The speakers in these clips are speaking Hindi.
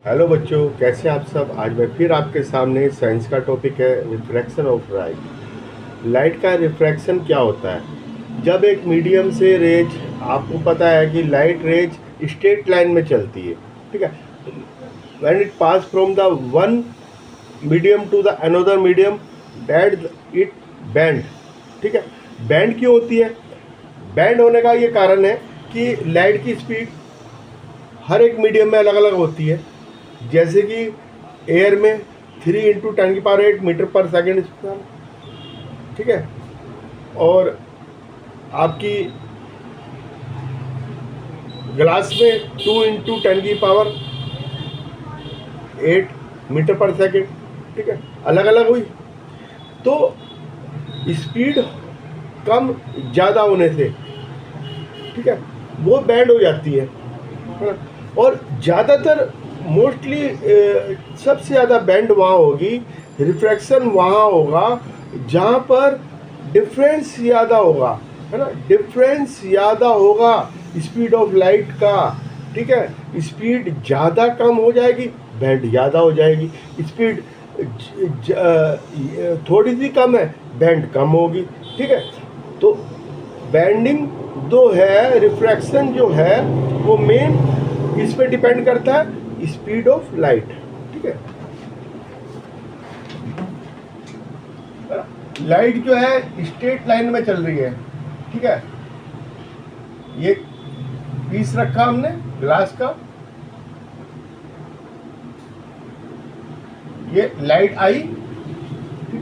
हेलो बच्चों, कैसे हैं आप सब। आज मैं फिर आपके सामने साइंस का टॉपिक है रिफ्रैक्शन ऑफ लाइट। लाइट का रिफ्रैक्शन क्या होता है। जब एक मीडियम से रेज, आपको पता है कि लाइट रेज स्ट्रेट लाइन में चलती है, ठीक है। When it pass from the one medium to the another medium, that it bend, ठीक है। बैंड क्यों होती है? बैंड होने का ये कारण है कि लाइट की स्पीड हर एक मीडियम में अलग अलग होती है। जैसे कि एयर में 3 × 10⁸ मीटर पर सेकेंड स्क्वायर, ठीक है। और आपकी ग्लास में 2 × 10⁸ मीटर पर सेकेंड, ठीक है। अलग अलग हुई तो स्पीड कम ज़्यादा होने से, ठीक है, वो बैंड हो जाती है ना। और ज़्यादातर मोस्टली सबसे ज़्यादा बैंड वहाँ होगी, रिफ्रैक्शन वहाँ होगा जहाँ पर डिफरेंस ज़्यादा होगा, है ना। डिफरेंस ज़्यादा होगा स्पीड ऑफ लाइट का, ठीक है। स्पीड ज़्यादा कम हो जाएगी, बैंड ज़्यादा हो जाएगी। स्पीड थोड़ी सी कम है, बैंड कम होगी, ठीक है। तो बैंडिंग जो है, रिफ्रैक्शन जो है, वो मेन इस पे डिपेंड करता है स्पीड ऑफ लाइट, ठीक है। लाइट जो है स्ट्रेट लाइन में चल रही है, ठीक है। ये पीस रखा हमने ग्लास का, ये लाइट आई, ठीक है।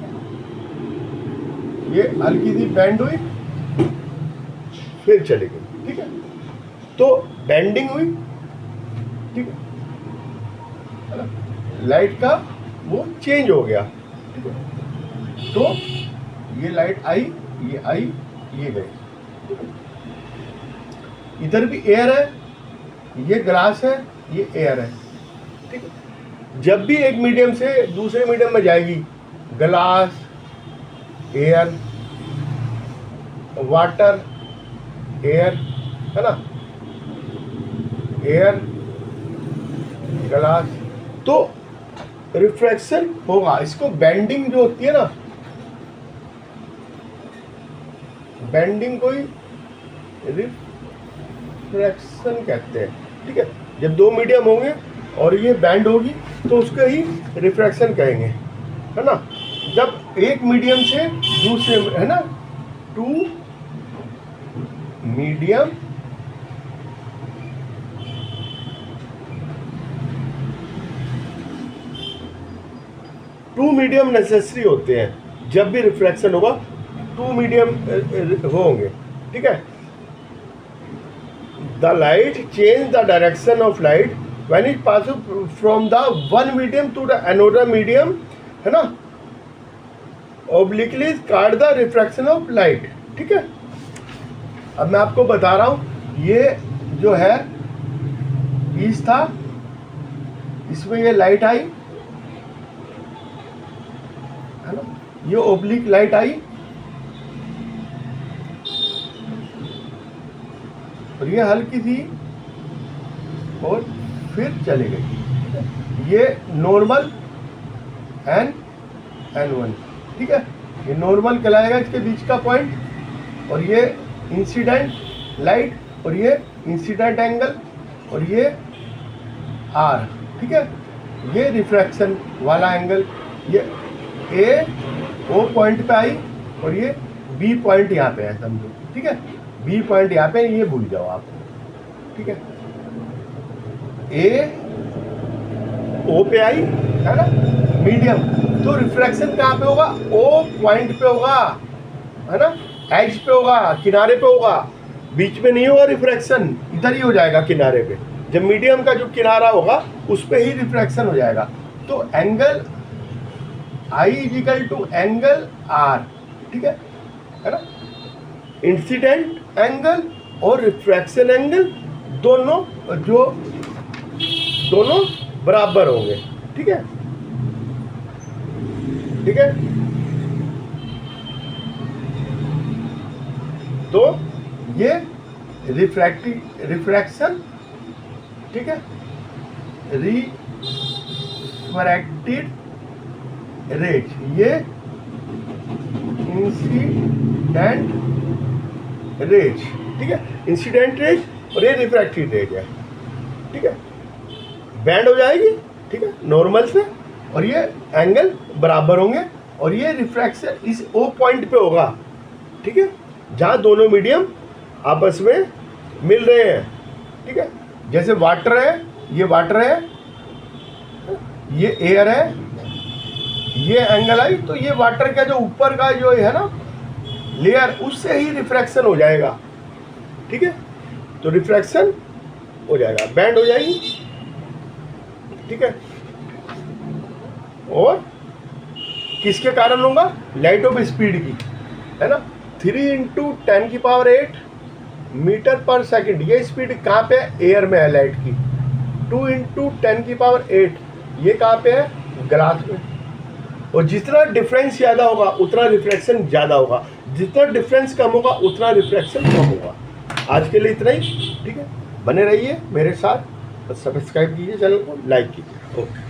ये हल्की सी बैंड हुई, फिर चली गई, ठीक है। तो बैंडिंग हुई, ठीक है ना। लाइट का वो चेंज हो गया, ठीक है। तो ये लाइट आई, ये आई, ये गई। इधर भी एयर है, ये ग्लास है, ये एयर है, ठीक है। जब भी एक मीडियम से दूसरे मीडियम में जाएगी, ग्लास, एयर, वाटर, एयर, है ना, एयर, ग्लास, तो रिफ्रैक्शन होगा। इसको बेंडिंग जो होती है ना, बेंडिंग को ही रिफ्रैक्शन कहते हैं, ठीक है। जब दो मीडियम होंगे और ये बैंड होगी तो उसको ही रिफ्रैक्शन कहेंगे, है ना। जब एक मीडियम से दूसरे, है ना, two medium to medium necessary होते हैं। जब भी रिफ्रैक्शन होगा टू मीडियम होंगे, ठीक है। The light change the direction of light when it pass from the one medium to the another medium, है ना। Obliquely called the refraction of light, ठीक है। अब मैं आपको बता रहा हूं, ये जो है पीस था, इसमें ये लाइट आई, है ना, ये ओब्लिक लाइट आई और ये हल्की थी और फिर चली गई। ये नॉर्मल N1, ठीक है। ये नॉर्मल कहलाएगा, इसके बीच का पॉइंट। और ये इंसिडेंट लाइट और ये इंसिडेंट एंगल और ये R, ठीक है। ये रिफ्रैक्शन वाला एंगल, ये A O पॉइंट पे आई और ये B पॉइंट यहाँ पे है, समझो, ठीक है। B पॉइंट यहाँ पे, ये भूल जाओ आप, ठीक है। A O पे आई, है ना, मीडियम। तो रिफ्रैक्शन कहाँ पे होगा? O पॉइंट पे होगा, है ना, एज पे होगा, किनारे पे होगा। बीच में नहीं होगा रिफ्रैक्शन, इधर ही हो जाएगा किनारे पे। जब मीडियम का जो किनारा होगा उस पे ही रिफ्रैक्शन हो जाएगा। तो angle I equal to angle R, ठीक है ना। इंसिडेंट एंगल और रिफ्रैक्शन एंगल दोनों बराबर होंगे, ठीक है, ठीक है। तो ये रिफ्रैक्शन, ठीक है, रिफ्रैक्टेड रेज, ये इंसिडेंट रेज, ठीक है, इंसिडेंट रेज और ये रिफ्रैक्टेड रेज है, ठीक है, बैंड हो जाएगी, ठीक है, नॉर्मल से, और ये एंगल बराबर होंगे और ये रिफ्रैक्शन इस ओ पॉइंट पे होगा, ठीक है, जहाँ दोनों मीडियम आपस में मिल रहे हैं, ठीक है, जैसे वाटर है, ये वाटर है, ये एयर है, ये एंगल आई, तो ये वाटर का जो ऊपर का जो है ना लेयर, उससे ही रिफ्रैक्शन हो जाएगा, ठीक है, तो रिफ्रैक्शन हो जाएगा, बैंड हो जाएगी, ठीक है, और किसके कारण होगा, लाइट ऑफ स्पीड की, है ना, 3 × 10⁸ मीटर पर सेकंड, ये स्पीड कहाँ पे है, एयर में है लाइट की, 2 × 10⁸, ये कहाँ पे है, ग्लास में, और जितना डिफरेंस ज़्यादा होगा उतना रिफ्लेक्शन ज़्यादा होगा, जितना डिफरेंस कम होगा उतना रिफ्लेक्शन कम होगा। आज के लिए इतना ही, ठीक है, बने रहिए मेरे साथ, सब्सक्राइब कीजिए चैनल को, लाइक कीजिए, ओके।